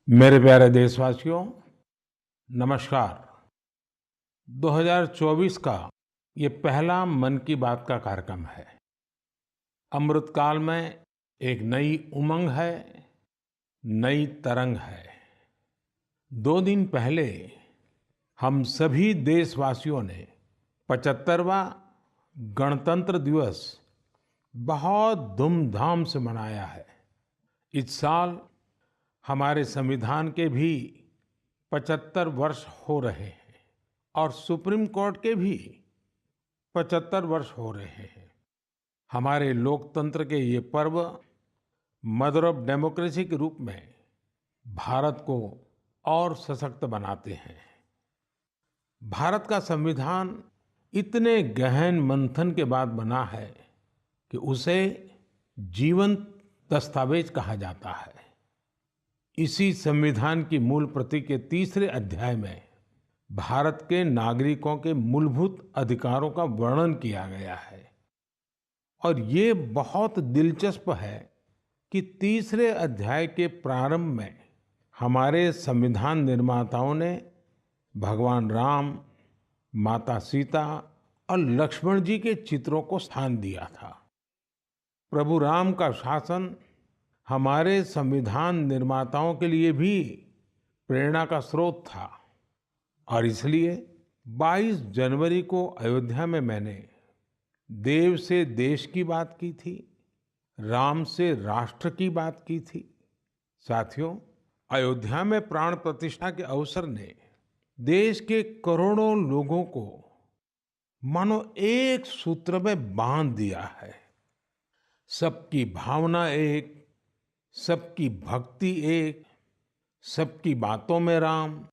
मेरे प्यारे देशवासियों, नमस्कार। 2024 का ये पहला मन की बात का कार्यक्रम है। अमृतकाल में एक नई उमंग है, नई तरंग है। 2 दिन पहले हम सभी देशवासियों ने 75वां गणतंत्र दिवस बहुत धूमधाम से मनाया है। इस साल हमारे संविधान के भी 75 वर्ष हो रहे हैं और सुप्रीम कोर्ट के भी 75 वर्ष हो रहे हैं। हमारे लोकतंत्र के ये पर्व मदर ऑफ डेमोक्रेसी के रूप में भारत को और सशक्त बनाते हैं। भारत का संविधान इतने गहन मंथन के बाद बना है कि उसे जीवंत दस्तावेज कहा जाता है। इसी संविधान की मूल प्रति के 3रे अध्याय में भारत के नागरिकों के मूलभूत अधिकारों का वर्णन किया गया है। और ये बहुत दिलचस्प है कि 3रे अध्याय के प्रारंभ में हमारे संविधान निर्माताओं ने भगवान राम, माता सीता और लक्ष्मण जी के चित्रों को स्थान दिया था। प्रभु राम का शासन हमारे संविधान निर्माताओं के लिए भी प्रेरणा का स्रोत था और इसलिए 22 जनवरी को अयोध्या में मैंने देव से देश की बात की थी, राम से राष्ट्र की बात की थी। साथियों, अयोध्या में प्राण प्रतिष्ठा के अवसर ने देश के करोड़ों लोगों को मानो एक सूत्र में बांध दिया है। सबकी भावना एक, सबकी भक्ति एक, सबकी बातों में राम,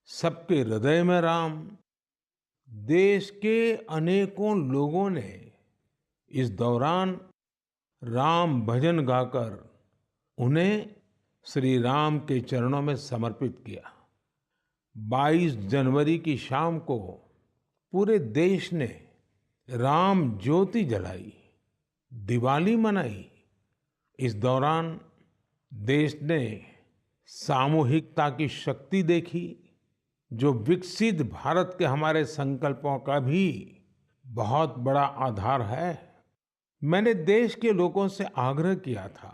सबके हृदय में राम। देश के अनेकों लोगों ने इस दौरान राम भजन गाकर उन्हें श्री राम के चरणों में समर्पित किया। 22 जनवरी की शाम को पूरे देश ने राम ज्योति जलाई, दिवाली मनाई। इस दौरान देश ने सामूहिकता की शक्ति देखी, जो विकसित भारत के हमारे संकल्पों का भी बहुत बड़ा आधार है। मैंने देश के लोगों से आग्रह किया था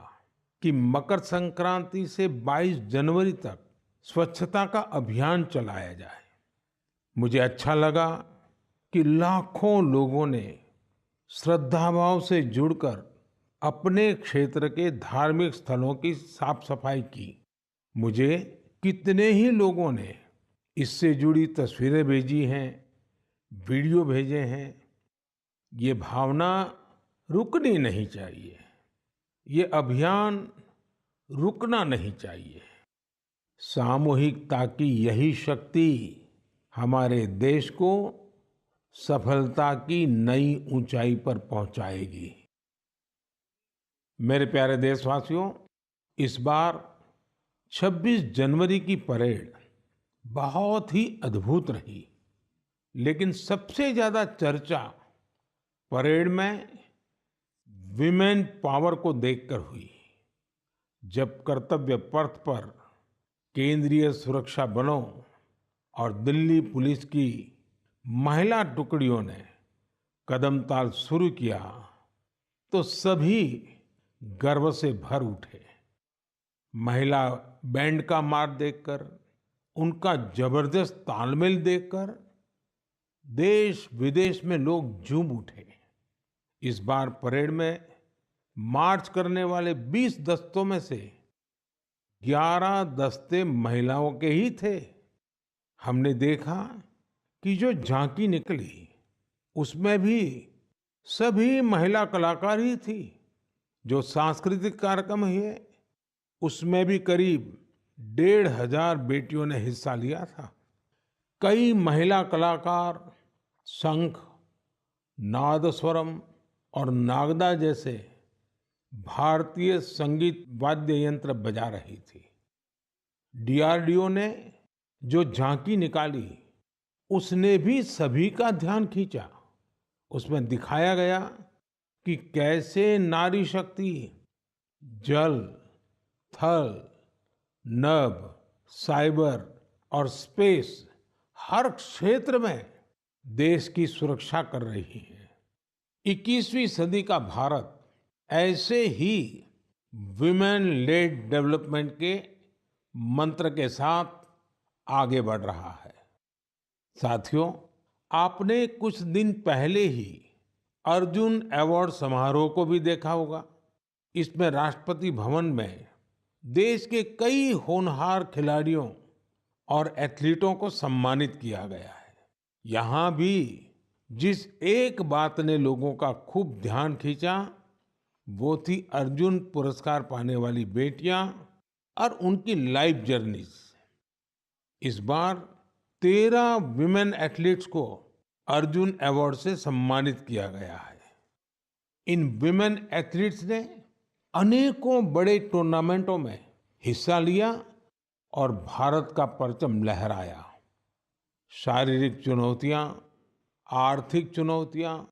कि मकर संक्रांति से 22 जनवरी तक स्वच्छता का अभियान चलाया जाए। मुझे अच्छा लगा कि लाखों लोगों ने श्रद्धाभाव से जुड़कर अपने क्षेत्र के धार्मिक स्थलों की साफ सफाई की। मुझे कितने ही लोगों ने इससे जुड़ी तस्वीरें भेजी हैं, वीडियो भेजे हैं। ये भावना रुकनी नहीं चाहिए, ये अभियान रुकना नहीं चाहिए। सामूहिकता की यही शक्ति हमारे देश को सफलता की नई ऊंचाई पर पहुंचाएगी। मेरे प्यारे देशवासियों, इस बार 26 जनवरी की परेड बहुत ही अद्भुत रही, लेकिन सबसे ज्यादा चर्चा परेड में विमेन पावर को देखकर हुई। जब कर्तव्य पथ पर केंद्रीय सुरक्षा बलों और दिल्ली पुलिस की महिला टुकड़ियों ने कदमताल शुरू किया तो सभी गर्व से भर उठे। महिला बैंड का मार्च देखकर, उनका जबरदस्त तालमेल देखकर देश विदेश में लोग झूम उठे। इस बार परेड में मार्च करने वाले 20 दस्तों में से 11 दस्ते महिलाओं के ही थे। हमने देखा कि जो झांकी निकली उसमें भी सभी महिला कलाकार ही थी। जो सांस्कृतिक कार्यक्रम हुए उसमें भी करीब 1,500 बेटियों ने हिस्सा लिया था। कई महिला कलाकार शंख, नादस्वरम और नागदा जैसे भारतीय संगीत वाद्य यंत्र बजा रही थी। डीआरडीओ ने जो झांकी निकाली, उसने भी सभी का ध्यान खींचा। उसमें दिखाया गया कि कैसे नारी शक्ति जल, थल, नभ, साइबर और स्पेस हर क्षेत्र में देश की सुरक्षा कर रही है। 21वीं सदी का भारत ऐसे ही विमेन लेड डेवलपमेंट के मंत्र के साथ आगे बढ़ रहा है। साथियों, आपने कुछ दिन पहले ही अर्जुन अवार्ड समारोह को भी देखा होगा। इसमें राष्ट्रपति भवन में देश के कई होनहार खिलाड़ियों और एथलीटों को सम्मानित किया गया है। यहाँ भी जिस एक बात ने लोगों का खूब ध्यान खींचा, वो थी अर्जुन पुरस्कार पाने वाली बेटियां और उनकी लाइफ जर्नीज। इस बार 13 विमेन एथलीट्स को अर्जुन अवार्ड से सम्मानित किया गया है। इन विमेन एथलीट्स ने अनेकों बड़े टूर्नामेंटों में हिस्सा लिया और भारत का परचम लहराया। शारीरिक चुनौतियां, आर्थिक चुनौतियां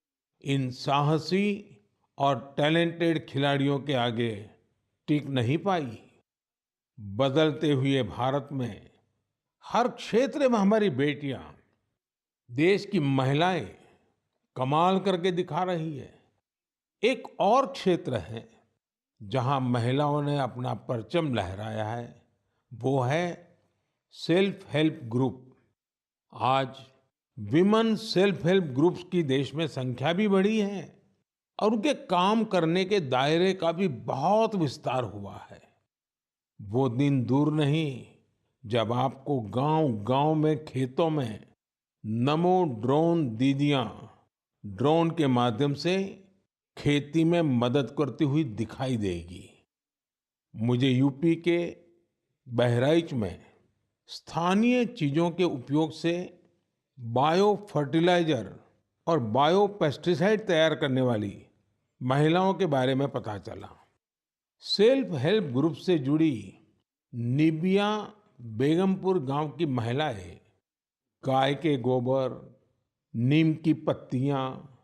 इन साहसी और टैलेंटेड खिलाड़ियों के आगे टिक नहीं पाई। बदलते हुए भारत में हर क्षेत्र में हमारी बेटियां, देश की महिलाएं कमाल करके दिखा रही है। एक और क्षेत्र है जहां महिलाओं ने अपना परचम लहराया है, वो है सेल्फ हेल्प ग्रुप। आज विमेन सेल्फ हेल्प ग्रुप्स की देश में संख्या भी बढ़ी है और उनके काम करने के दायरे का भी बहुत विस्तार हुआ है। वो दिन दूर नहीं जब आपको गांव-गांव में, खेतों में नमो ड्रोन दीदियां ड्रोन के माध्यम से खेती में मदद करती हुई दिखाई देगी। मुझे यूपी के बहराइच में स्थानीय चीजों के उपयोग से बायो फर्टिलाइजर और बायो पेस्टिसाइड तैयार करने वाली महिलाओं के बारे में पता चला। सेल्फ हेल्प ग्रुप से जुड़ी निबिया बेगमपुर गांव की महिलाएं गाय के गोबर, नीम की पत्तियां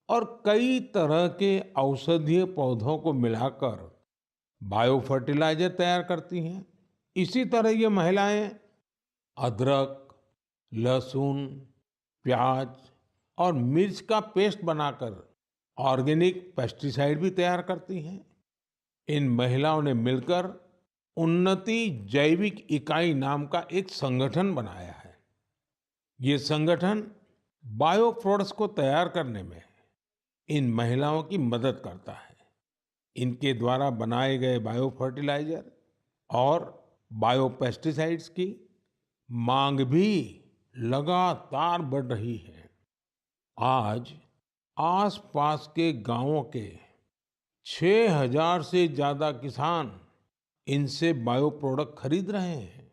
और कई तरह के औषधीय पौधों को मिलाकर बायो फर्टिलाइजर तैयार करती हैं। इसी तरह ये महिलाएं अदरक, लहसुन, प्याज और मिर्च का पेस्ट बनाकर ऑर्गेनिक पेस्टिसाइड भी तैयार करती हैं। इन महिलाओं ने मिलकर उन्नति जैविक इकाई नाम का एक संगठन बनाया है। ये संगठन बायो प्रोडक्ट्स को तैयार करने में इन महिलाओं की मदद करता है। इनके द्वारा बनाए गए बायो फर्टिलाइजर और बायो पेस्टिसाइड्स की मांग भी लगातार बढ़ रही है। आज आसपास के गांवों के 6000 से ज्यादा किसान इनसे बायो प्रोडक्ट खरीद रहे हैं।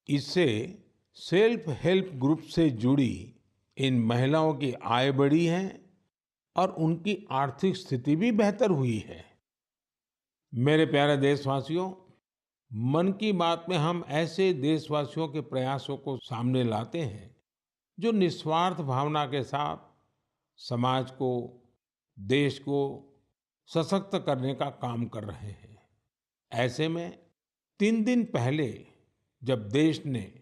इससे सेल्फ हेल्प ग्रुप से जुड़ी इन महिलाओं की आय बढ़ी है और उनकी आर्थिक स्थिति भी बेहतर हुई है। मेरे प्यारे देशवासियों, मन की बात में हम ऐसे देशवासियों के प्रयासों को सामने लाते हैं जो निस्वार्थ भावना के साथ समाज को, देश को सशक्त करने का काम कर रहे हैं। ऐसे में 3 दिन पहले जब देश ने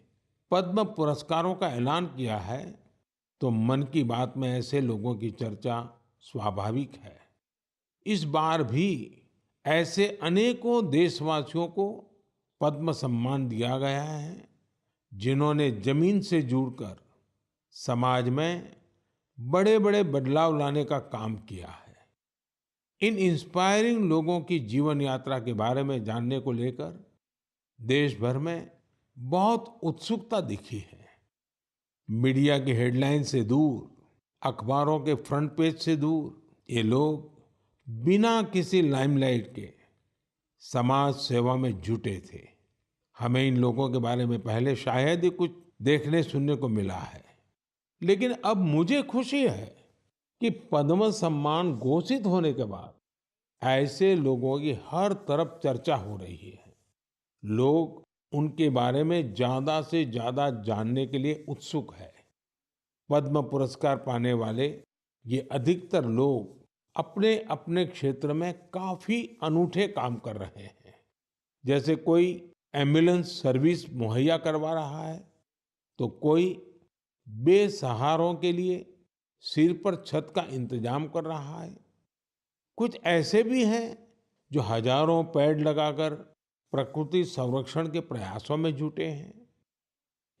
पद्म पुरस्कारों का ऐलान किया है, तो मन की बात में ऐसे लोगों की चर्चा स्वाभाविक है। इस बार भी ऐसे अनेकों देशवासियों को पद्म सम्मान दिया गया है, जिन्होंने जमीन से जुड़कर समाज में बड़े-बड़े बदलाव लाने का काम किया है। इन इंस्पायरिंग लोगों की जीवन यात्रा के बारे में जानने को लेकर देश भर में बहुत उत्सुकता दिखी है। मीडिया की हेडलाइन से दूर, अखबारों के फ्रंट पेज से दूर, ये लोग बिना किसी लाइमलाइट के समाज सेवा में जुटे थे। हमें इन लोगों के बारे में पहले शायद ही कुछ देखने सुनने को मिला है, लेकिन अब मुझे खुशी है कि पद्म सम्मान घोषित होने के बाद ऐसे लोगों की हर तरफ चर्चा हो रही है। लोग उनके बारे में ज्यादा से ज्यादा जानने के लिए उत्सुक है। पद्म पुरस्कार पाने वाले ये अधिकतर लोग अपने अपने क्षेत्र में काफी अनूठे काम कर रहे हैं। जैसे कोई एम्बुलेंस सर्विस मुहैया करवा रहा है, तो कोई बेसहारों के लिए सिर पर छत का इंतजाम कर रहा है। कुछ ऐसे भी हैं जो हजारों पेड़ लगाकर प्रकृति संरक्षण के प्रयासों में जुटे हैं।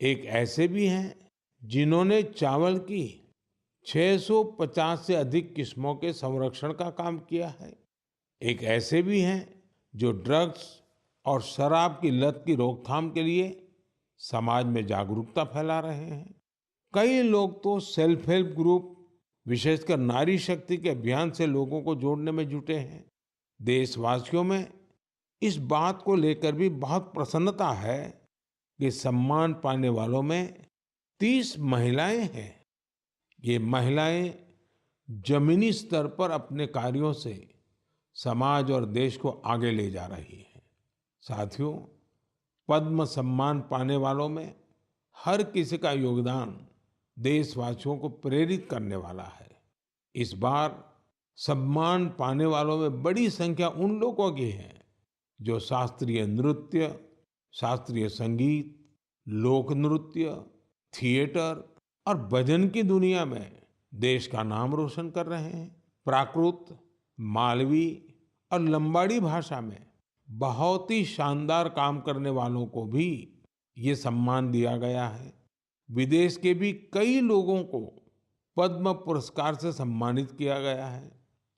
एक ऐसे भी हैं जिन्होंने चावल की 650 से अधिक किस्मों के संरक्षण का काम किया है। एक ऐसे भी हैं जो ड्रग्स और शराब की लत की रोकथाम के लिए समाज में जागरूकता फैला रहे हैं। कई लोग तो सेल्फ हेल्प ग्रुप, विशेषकर नारी शक्ति के अभियान से लोगों को जोड़ने में जुटे हैं। देशवासियों में इस बात को लेकर भी बहुत प्रसन्नता है कि सम्मान पाने वालों में 30 महिलाएं हैं। ये महिलाएं जमीनी स्तर पर अपने कार्यों से समाज और देश को आगे ले जा रही हैं। साथियों, पद्म सम्मान पाने वालों में हर किसी का योगदान देशवासियों को प्रेरित करने वाला है। इस बार सम्मान पाने वालों में बड़ी संख्या उन लोगों की है जो शास्त्रीय नृत्य, शास्त्रीय संगीत, लोक नृत्य, थिएटर और भजन की दुनिया में देश का नाम रोशन कर रहे हैं। प्राकृत, मालवी और लंबाड़ी भाषा में बहुत ही शानदार काम करने वालों को भी ये सम्मान दिया गया है। विदेश के भी कई लोगों को पद्म पुरस्कार से सम्मानित किया गया है,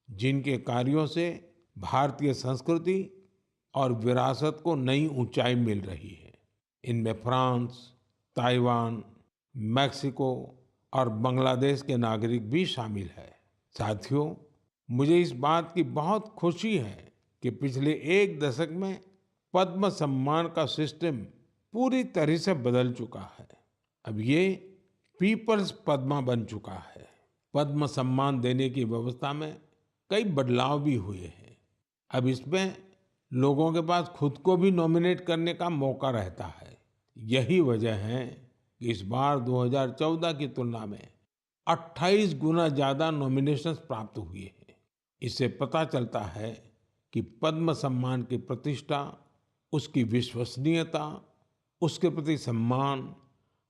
जिनके कार्यों से भारतीय संस्कृति और विरासत को नई ऊंचाई मिल रही है। इनमें फ्रांस, ताइवान, मैक्सिको और बांग्लादेश के नागरिक भी शामिल है। साथियों, मुझे इस बात की बहुत खुशी है कि पिछले एक दशक में पद्म सम्मान का सिस्टम पूरी तरह से बदल चुका है। अब ये पीपल्स पद्मा बन चुका है। पद्म सम्मान देने की व्यवस्था में कई बदलाव भी हुए हैं। अब इसमें लोगों के पास खुद को भी नॉमिनेट करने का मौका रहता है। यही वजह है कि इस बार 2014 की तुलना में 28 गुना ज्यादा नॉमिनेशंस प्राप्त हुए हैं। इससे पता चलता है कि पद्म सम्मान की प्रतिष्ठा, उसकी विश्वसनीयता, उसके प्रति सम्मान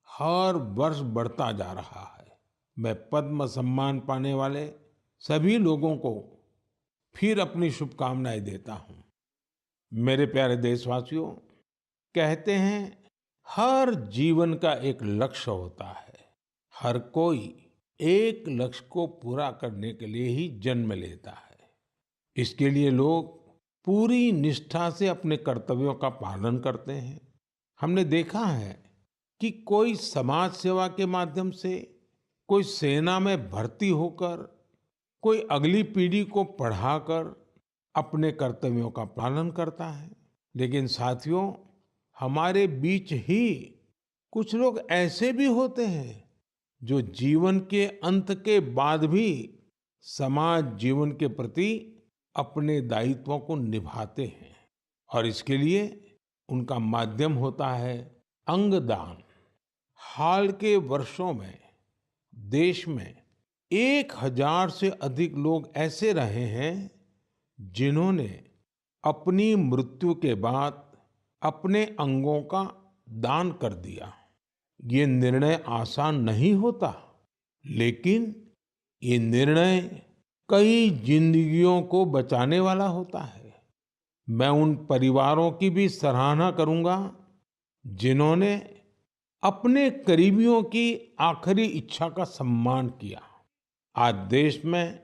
हर वर्ष बढ़ता जा रहा है। मैं पद्म सम्मान पाने वाले सभी लोगों को फिर अपनी शुभकामनाएं देता हूं। मेरे प्यारे देशवासियों, कहते हैं हर जीवन का एक लक्ष्य होता है। हर कोई एक लक्ष्य को पूरा करने के लिए ही जन्म लेता है। इसके लिए लोग पूरी निष्ठा से अपने कर्तव्यों का पालन करते हैं। हमने देखा है कि कोई समाज सेवा के माध्यम से, कोई सेना में भर्ती होकर, कोई अगली पीढ़ी को पढ़ाकर अपने कर्तव्यों का पालन करता है। लेकिन साथियों, हमारे बीच ही कुछ लोग ऐसे भी होते हैं जो जीवन के अंत के बाद भी समाज जीवन के प्रति अपने दायित्वों को निभाते हैं, और इसके लिए उनका माध्यम होता है अंगदान। हाल के वर्षों में देश में 1000 से अधिक लोग ऐसे रहे हैं जिन्होंने अपनी मृत्यु के बाद अपने अंगों का दान कर दिया। ये निर्णय आसान नहीं होता, लेकिन ये निर्णय कई जिंदगियों को बचाने वाला होता है। मैं उन परिवारों की भी सराहना करूंगा जिन्होंने अपने करीबियों की आखिरी इच्छा का सम्मान किया। आज देश में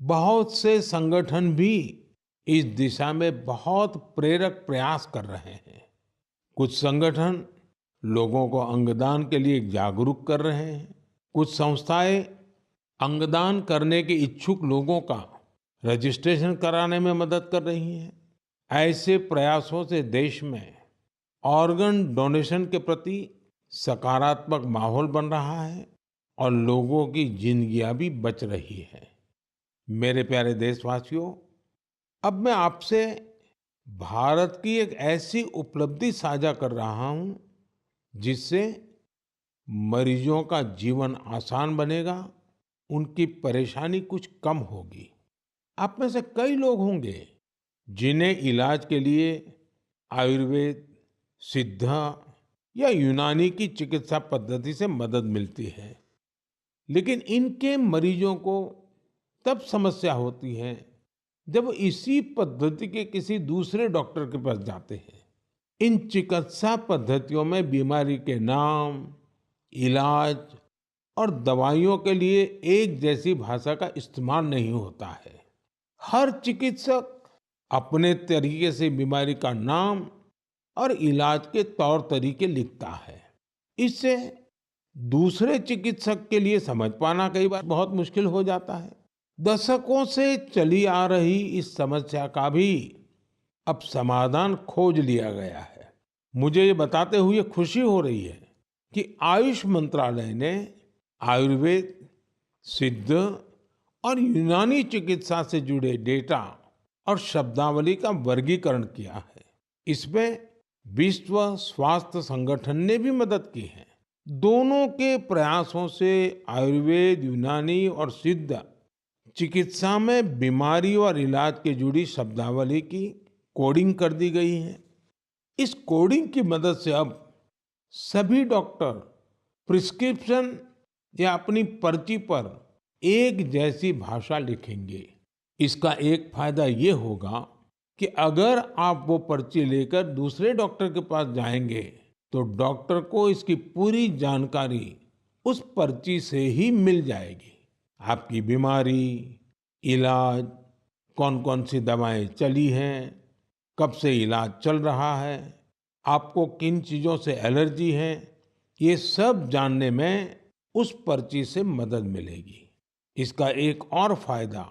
बहुत से संगठन भी इस दिशा में बहुत प्रेरक प्रयास कर रहे हैं। कुछ संगठन लोगों को अंगदान के लिए जागरूक कर रहे हैं। कुछ संस्थाएं अंगदान करने के इच्छुक लोगों का रजिस्ट्रेशन कराने में मदद कर रही हैं। ऐसे प्रयासों से देश में ऑर्गन डोनेशन के प्रति सकारात्मक माहौल बन रहा है और लोगों की जिंदगियां भी बच रही है। मेरे प्यारे देशवासियों, अब मैं आपसे भारत की एक ऐसी उपलब्धि साझा कर रहा हूं जिससे मरीजों का जीवन आसान बनेगा, उनकी परेशानी कुछ कम होगी। आप में से कई लोग होंगे जिन्हें इलाज के लिए आयुर्वेद, सिद्धा या यूनानी की चिकित्सा पद्धति से मदद मिलती है, लेकिन इनके मरीजों को तब समस्या होती है जब वो इसी पद्धति के किसी दूसरे डॉक्टर के पास जाते हैं। इन चिकित्सा पद्धतियों में बीमारी के नाम, इलाज और दवाइयों के लिए एक जैसी भाषा का इस्तेमाल नहीं होता है। हर चिकित्सक अपने तरीके से बीमारी का नाम और इलाज के तौर तरीके लिखता है। इससे दूसरे चिकित्सक के लिए समझ पाना कई बार बहुत मुश्किल हो जाता है। दशकों से चली आ रही इस समस्या का भी अब समाधान खोज लिया गया है। मुझे ये बताते हुए खुशी हो रही है कि आयुष मंत्रालय ने आयुर्वेद, सिद्ध और यूनानी चिकित्सा से जुड़े डेटा और शब्दावली का वर्गीकरण किया है। इसमें विश्व स्वास्थ्य संगठन ने भी मदद की है। दोनों के प्रयासों से आयुर्वेद, यूनानी और सिद्ध चिकित्सा में बीमारी और इलाज के जुड़ी शब्दावली की कोडिंग कर दी गई है। इस कोडिंग की मदद से अब सभी डॉक्टर प्रिस्क्रिप्शन या अपनी पर्ची पर एक जैसी भाषा लिखेंगे। इसका एक फायदा ये होगा कि अगर आप वो पर्ची लेकर दूसरे डॉक्टर के पास जाएंगे तो डॉक्टर को इसकी पूरी जानकारी उस पर्ची से ही मिल जाएगी। आपकी बीमारी, इलाज, कौन कौन सी दवाएं चली हैं, कब से इलाज चल रहा है, आपको किन चीजों से एलर्जी है, ये सब जानने में उस पर्ची से मदद मिलेगी। इसका एक और फायदा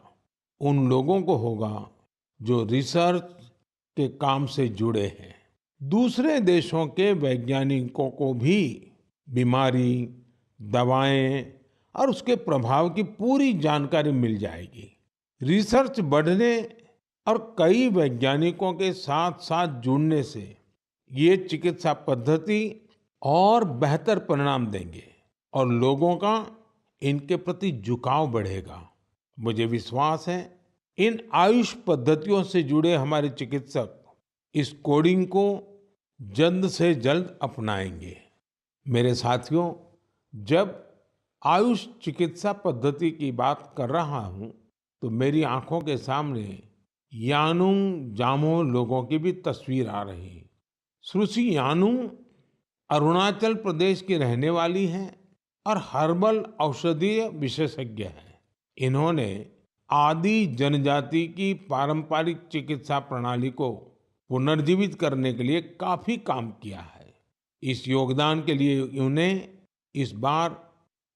उन लोगों को होगा जो रिसर्च के काम से जुड़े हैं। दूसरे देशों के वैज्ञानिकों को भी बीमारी, दवाएं और उसके प्रभाव की पूरी जानकारी मिल जाएगी। रिसर्च बढ़ने और कई वैज्ञानिकों के साथ साथ जुड़ने से ये चिकित्सा पद्धति और बेहतर परिणाम देंगे और लोगों का इनके प्रति झुकाव बढ़ेगा। मुझे विश्वास है इन आयुष पद्धतियों से जुड़े हमारे चिकित्सक इस कोडिंग को जल्द से जल्द अपनाएंगे। मेरे साथियों, जब आयुष चिकित्सा पद्धति की बात कर रहा हूं तो मेरी आंखों के सामने यानुंग जामोह लोगों की भी तस्वीर आ रही है। सुश्री यानुंग अरुणाचल प्रदेश की रहने वाली हैं और हर्बल औषधीय विशेषज्ञ हैं। इन्होंने आदि जनजाति की पारंपरिक चिकित्सा प्रणाली को पुनर्जीवित करने के लिए काफी काम किया है। इस योगदान के लिए उन्हें इस बार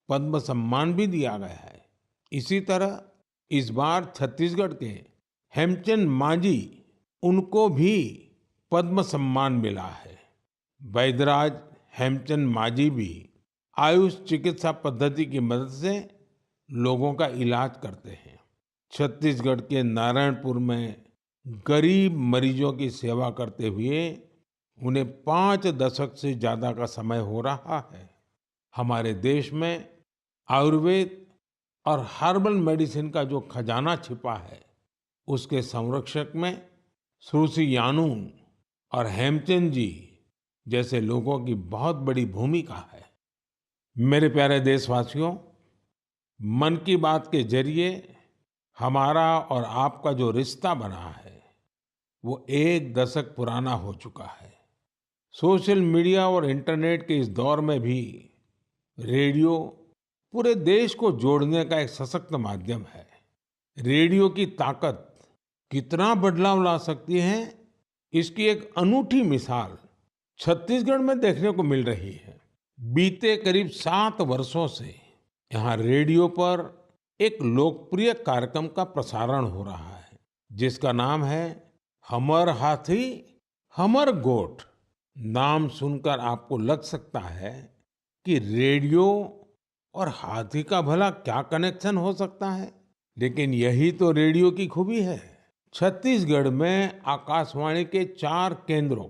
पद्म सम्मान भी दिया गया है। इसी तरह इस बार छत्तीसगढ़ के हेमचंद मांझी, उनको भी पद्म सम्मान मिला है। वैद्यराज हेमचंद मांझी भी आयुष चिकित्सा पद्धति की मदद से लोगों का इलाज करते हैं। छत्तीसगढ़ के नारायणपुर में गरीब मरीजों की सेवा करते हुए उन्हें 5 दशक से ज्यादा का समय हो रहा है। हमारे देश में आयुर्वेद और हर्बल मेडिसिन का जो खजाना छिपा है, उसके संरक्षक में सुश्री यानुंग और हेमचंद जी जैसे लोगों की बहुत बड़ी भूमिका है। मेरे प्यारे देशवासियों, मन की बात के जरिए हमारा और आपका जो रिश्ता बना है वो 1 दशक पुराना हो चुका है। सोशल मीडिया और इंटरनेट के इस दौर में भी रेडियो पूरे देश को जोड़ने का एक सशक्त माध्यम है। रेडियो की ताकत कितना बदलाव ला सकती है, इसकी एक अनूठी मिसाल छत्तीसगढ़ में देखने को मिल रही है। बीते करीब 7 वर्षों से यहाँ रेडियो पर एक लोकप्रिय कार्यक्रम का प्रसारण हो रहा है जिसका नाम है हमर हाथी हमर गोठ। नाम सुनकर आपको लग सकता है कि रेडियो और हाथी का भला क्या कनेक्शन हो सकता है, लेकिन यही तो रेडियो की खूबी है। छत्तीसगढ़ में आकाशवाणी के 4 केंद्रों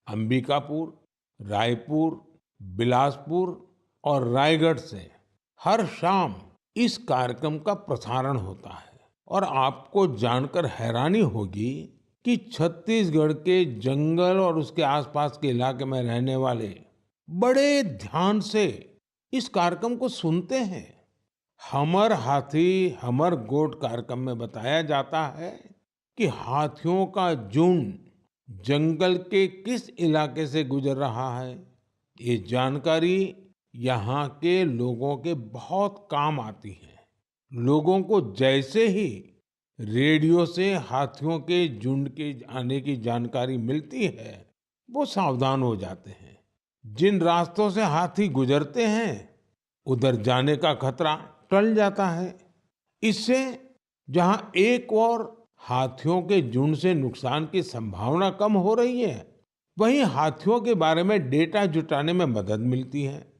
अंबिकापुर, रायपुर, बिलासपुर और रायगढ़ से हर शाम इस कार्यक्रम का प्रसारण होता है। और आपको जानकर हैरानी होगी कि छत्तीसगढ़ के जंगल और उसके आसपास के इलाके में रहने वाले बड़े ध्यान से इस कार्यक्रम को सुनते हैं। हमर हाथी हमर गोठ कार्यक्रम में बताया जाता है कि हाथियों का झुंड जंगल के किस इलाके से गुजर रहा है। ये जानकारी यहाँ के लोगों के बहुत काम आती है। लोगों को जैसे ही रेडियो से हाथियों के झुंड के आने की जानकारी मिलती है, वो सावधान हो जाते हैं। जिन रास्तों से हाथी गुजरते हैं, उधर जाने का खतरा टल जाता है। इससे जहां एक और हाथियों के झुंड से नुकसान की संभावना कम हो रही है, वहीं हाथियों के बारे में डेटा जुटाने में मदद मिलती है।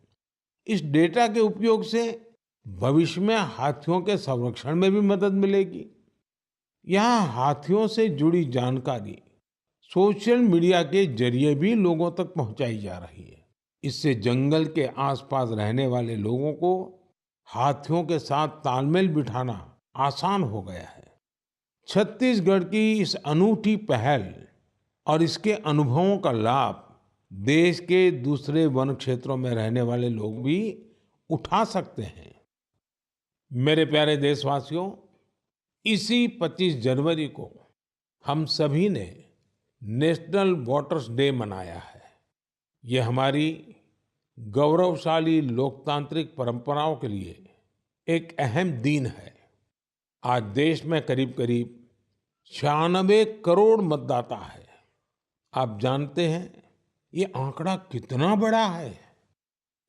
इस डेटा के उपयोग से भविष्य में हाथियों के संरक्षण में भी मदद मिलेगी। यहाँ हाथियों से जुड़ी जानकारी सोशल मीडिया के जरिए भी लोगों तक पहुंचाई जा रही है। इससे जंगल के आसपास रहने वाले लोगों को हाथियों के साथ तालमेल बिठाना आसान हो गया है। छत्तीसगढ़ की इस अनूठी पहल और इसके अनुभवों का लाभ देश के दूसरे वन क्षेत्रों में रहने वाले लोग भी उठा सकते हैं। मेरे प्यारे देशवासियों, इसी 25 जनवरी को हम सभी ने नेशनल वाटर्स डे मनाया है। ये हमारी गौरवशाली लोकतांत्रिक परंपराओं के लिए एक अहम दिन है। आज देश में करीब करीब 96 करोड़ मतदाता है। आप जानते हैं ये आंकड़ा कितना बड़ा है?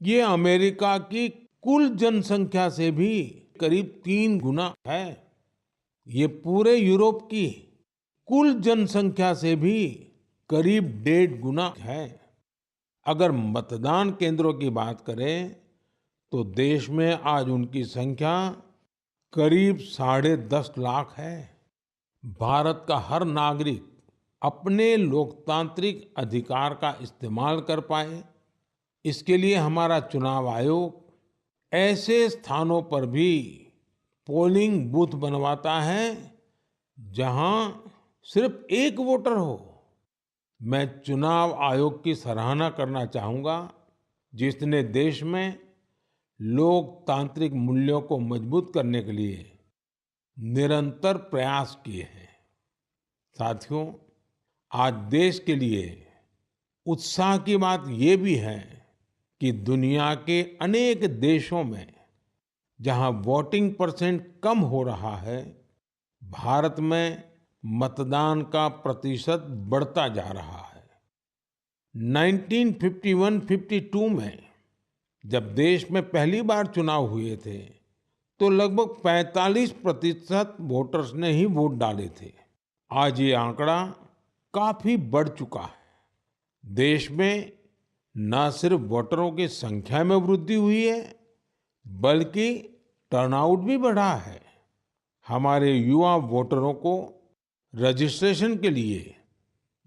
ये अमेरिका की कुल जनसंख्या से भी करीब 3 गुना है। ये पूरे यूरोप की कुल जनसंख्या से भी करीब 1.5 गुना है। अगर मतदान केंद्रों की बात करें तो देश में आज उनकी संख्या करीब 10.5 लाख है। भारत का हर नागरिक अपने लोकतांत्रिक अधिकार का इस्तेमाल कर पाए, इसके लिए हमारा चुनाव आयोग ऐसे स्थानों पर भी पोलिंग बूथ बनवाता है जहां सिर्फ एक वोटर हो। मैं चुनाव आयोग की सराहना करना चाहूंगा, जिसने देश में लोकतांत्रिक मूल्यों को मजबूत करने के लिए निरंतर प्रयास किए हैं। साथियों, आज देश के लिए उत्साह की बात ये भी है कि दुनिया के अनेक देशों में जहां वोटिंग परसेंट कम हो रहा है, भारत में मतदान का प्रतिशत बढ़ता जा रहा है। 1951-52 में जब देश में पहली बार चुनाव हुए थे, तो लगभग 45% वोटर्स ने ही वोट डाले थे। आज ये आंकड़ा काफी बढ़ चुका है। देश में न सिर्फ वोटरों की संख्या में वृद्धि हुई है, बल्कि टर्नआउट भी बढ़ा है। हमारे युवा वोटरों को रजिस्ट्रेशन के लिए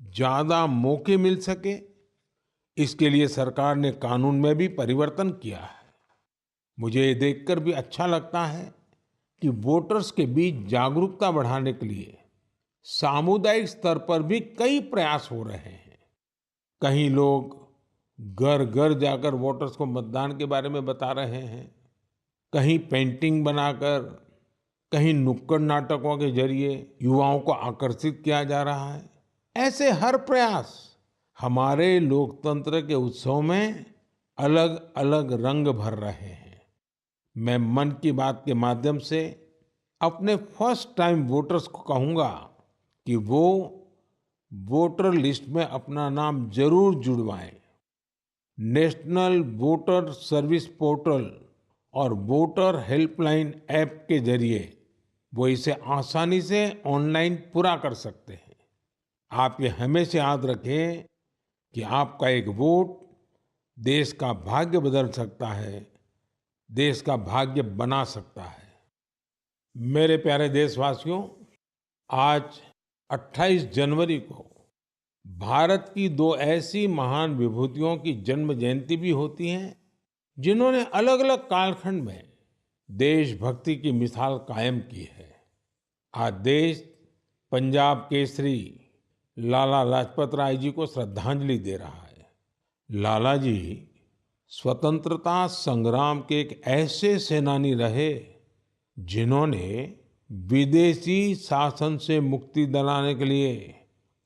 ज्यादा मौके मिल सके, इसके लिए सरकार ने कानून में भी परिवर्तन किया है। मुझे ये देखकर भी अच्छा लगता है कि वोटर्स के बीच जागरूकता बढ़ाने के लिए सामुदायिक स्तर पर भी कई प्रयास हो रहे हैं। कहीं लोग घर घर जाकर वोटर्स को मतदान के बारे में बता रहे हैं, कहीं पेंटिंग बनाकर, कहीं नुक्कड़ नाटकों के जरिए युवाओं को आकर्षित किया जा रहा है। ऐसे हर प्रयास हमारे लोकतंत्र के उत्सव में अलग अलग रंग भर रहे हैं। मैं मन की बात के माध्यम से अपने फर्स्ट टाइम वोटर्स को कहूंगा कि वो वोटर लिस्ट में अपना नाम जरूर जुड़वाएं। नेशनल वोटर सर्विस पोर्टल और वोटर हेल्पलाइन ऐप के जरिए वो इसे आसानी से ऑनलाइन पूरा कर सकते हैं। आप ये हमेशा याद रखें कि आपका एक वोट देश का भाग्य बदल सकता है, देश का भाग्य बना सकता है। मेरे प्यारे देशवासियों, आज 28 जनवरी को भारत की दो ऐसी महान विभूतियों की जन्म जयंती भी होती है जिन्होंने अलग-अलग कालखंड में देशभक्ति की मिसाल कायम की है। आज देश पंजाब केसरी लाला लाजपत राय जी को श्रद्धांजलि दे रहा है। लाला जी स्वतंत्रता संग्राम के एक ऐसे सेनानी रहे जिन्होंने विदेशी शासन से मुक्ति दिलाने के लिए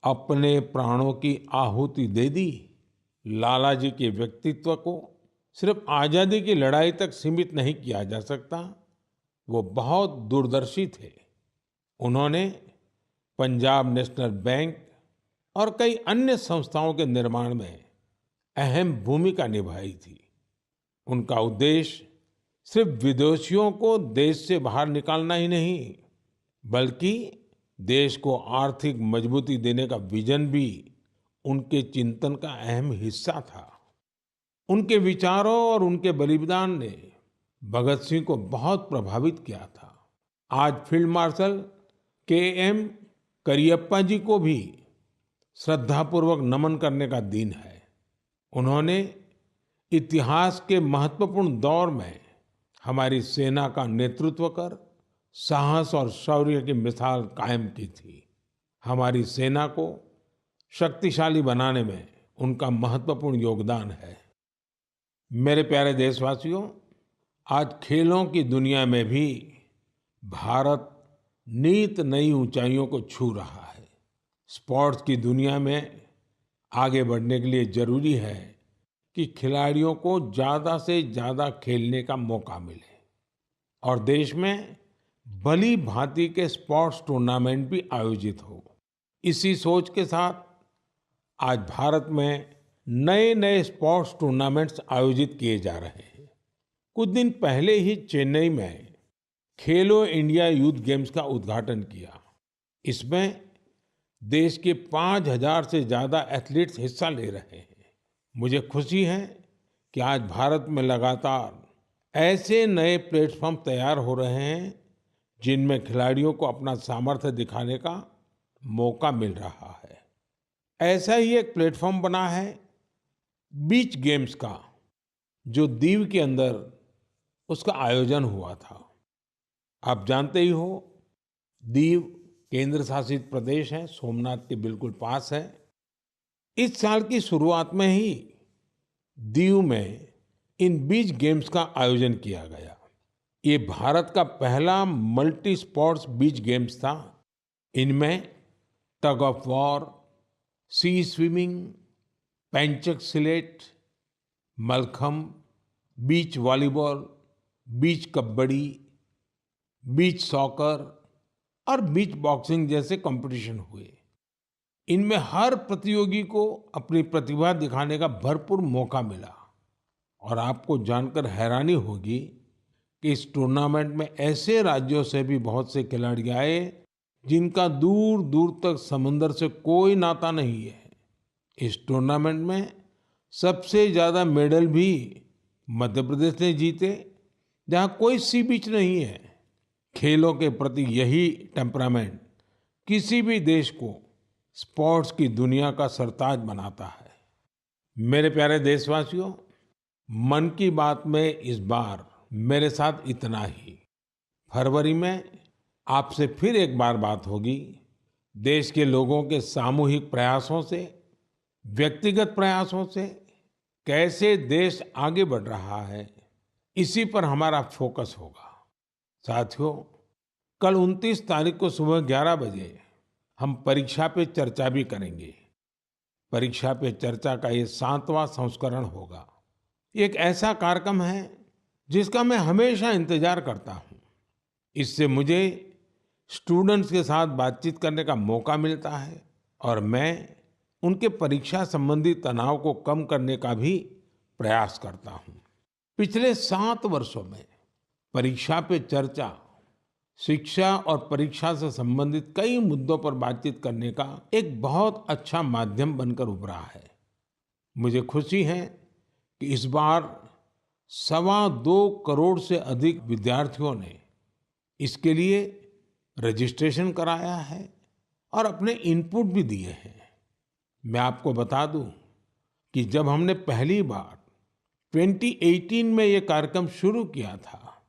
अपने प्राणों की आहुति दे दी। लाला जी के व्यक्तित्व को सिर्फ आजादी की लड़ाई तक सीमित नहीं किया जा सकता। वो बहुत दूरदर्शी थे। उन्होंने पंजाब नेशनल बैंक और कई अन्य संस्थाओं के निर्माण में अहम भूमिका निभाई थी। उनका उद्देश्य सिर्फ विदेशियों को देश से बाहर निकालना ही नहीं, बल्कि देश को आर्थिक मजबूती देने का विजन भी उनके चिंतन का अहम हिस्सा था। उनके विचारों और उनके बलिदान ने भगत सिंह को बहुत प्रभावित किया था। आज फील्ड मार्शल के.एम. करियप्पा जी को भी श्रद्धापूर्वक नमन करने का दिन है। उन्होंने इतिहास के महत्वपूर्ण दौर में हमारी सेना का नेतृत्व कर साहस और शौर्य की मिसाल कायम की थी। हमारी सेना को शक्तिशाली बनाने में उनका महत्वपूर्ण योगदान है। मेरे प्यारे देशवासियों, आज खेलों की दुनिया में भी भारत नित नई ऊंचाइयों को छू रहा है। स्पोर्ट्स की दुनिया में आगे बढ़ने के लिए जरूरी है कि खिलाड़ियों को ज्यादा से ज्यादा खेलने का मौका मिले और देश में भली भांति के स्पोर्ट्स टूर्नामेंट भी आयोजित हो। इसी सोच के साथ आज भारत में नए नए स्पोर्ट्स टूर्नामेंट्स आयोजित किए जा रहे हैं। कुछ दिन पहले ही चेन्नई में खेलो इंडिया यूथ गेम्स का उद्घाटन किया। इसमें देश के 5,000 से ज्यादा एथलीट्स हिस्सा ले रहे हैं। मुझे खुशी है कि आज भारत में लगातार ऐसे नए प्लेटफॉर्म तैयार हो रहे हैं जिनमें खिलाड़ियों को अपना सामर्थ्य दिखाने का मौका मिल रहा है। ऐसा ही एक प्लेटफॉर्म बना है बीच गेम्स का, जो दीव के अंदर उसका आयोजन हुआ था। आप जानते ही हो, दीव केंद्र शासित प्रदेश है, सोमनाथ के बिल्कुल पास है। इस साल की शुरुआत में ही दीव में इन बीच गेम्स का आयोजन किया गया। ये भारत का पहला मल्टी स्पोर्ट्स बीच गेम्स था। इनमें tug of war, sea swimming, pencak silat, mallakhamb, beach volleyball, beach kabaddi, beach soccer और बीच बॉक्सिंग जैसे कंपटीशन हुए। इनमें हर प्रतियोगी को अपनी प्रतिभा दिखाने का भरपूर मौका मिला और आपको जानकर हैरानी होगी कि इस टूर्नामेंट में ऐसे राज्यों से भी बहुत से खिलाड़ी आए जिनका दूर दूर तक समंदर से कोई नाता नहीं है। इस टूर्नामेंट में सबसे ज्यादा मेडल भी मध्य प्रदेश ने जीते, जहां कोई सी बीच नहीं है। खेलों के प्रति यही टेम्परामेंट किसी भी देश को स्पोर्ट्स की दुनिया का सरताज बनाता है। मेरे प्यारे देशवासियों, मन की बात में इस बार मेरे साथ इतना ही। फरवरी में आपसे फिर एक बार बात होगी। देश के लोगों के सामूहिक प्रयासों से, व्यक्तिगत प्रयासों से कैसे देश आगे बढ़ रहा है, इसी पर हमारा फोकस होगा। साथियों, कल 29 तारीख को सुबह 11 बजे हम परीक्षा पे चर्चा भी करेंगे। परीक्षा पे चर्चा का ये 7वां संस्करण होगा। ये एक ऐसा कार्यक्रम है जिसका मैं हमेशा इंतजार करता हूँ। इससे मुझे स्टूडेंट्स के साथ बातचीत करने का मौका मिलता है और मैं उनके परीक्षा संबंधी तनाव को कम करने का भी प्रयास करता हूँ। पिछले 7 वर्षों में परीक्षा पे चर्चा शिक्षा और परीक्षा से संबंधित कई मुद्दों पर बातचीत करने का एक बहुत अच्छा माध्यम बनकर उभरा है। मुझे खुशी है कि इस बार 2.25 करोड़ से अधिक विद्यार्थियों ने इसके लिए रजिस्ट्रेशन कराया है और अपने इनपुट भी दिए हैं। मैं आपको बता दूं कि जब हमने पहली बार 2018 में ये कार्यक्रम शुरू किया था,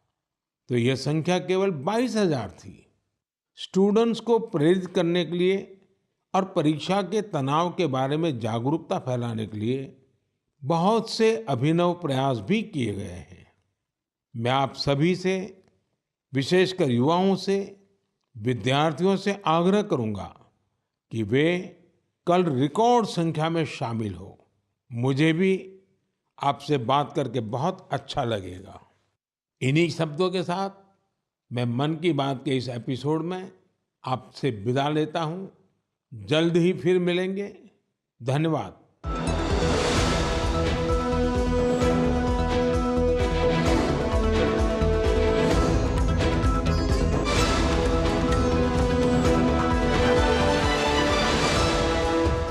तो यह संख्या केवल 22,000 थी। स्टूडेंट्स को प्रेरित करने के लिए और परीक्षा के तनाव के बारे में जागरूकता फैलाने के लिए बहुत से अभिनव प्रयास भी किए गए हैं। मैं आप सभी से, विशेषकर युवाओं से, विद्यार्थियों से आग्रह करूंगा कि वे कल रिकॉर्ड संख्या में शामिल हो। मुझे भी आपसे बात करके बहुत अच्छा लगेगा। इन्हीं शब्दों के साथ मैं मन की बात के इस एपिसोड में आपसे विदा लेता हूं। जल्द ही फिर मिलेंगे। धन्यवाद।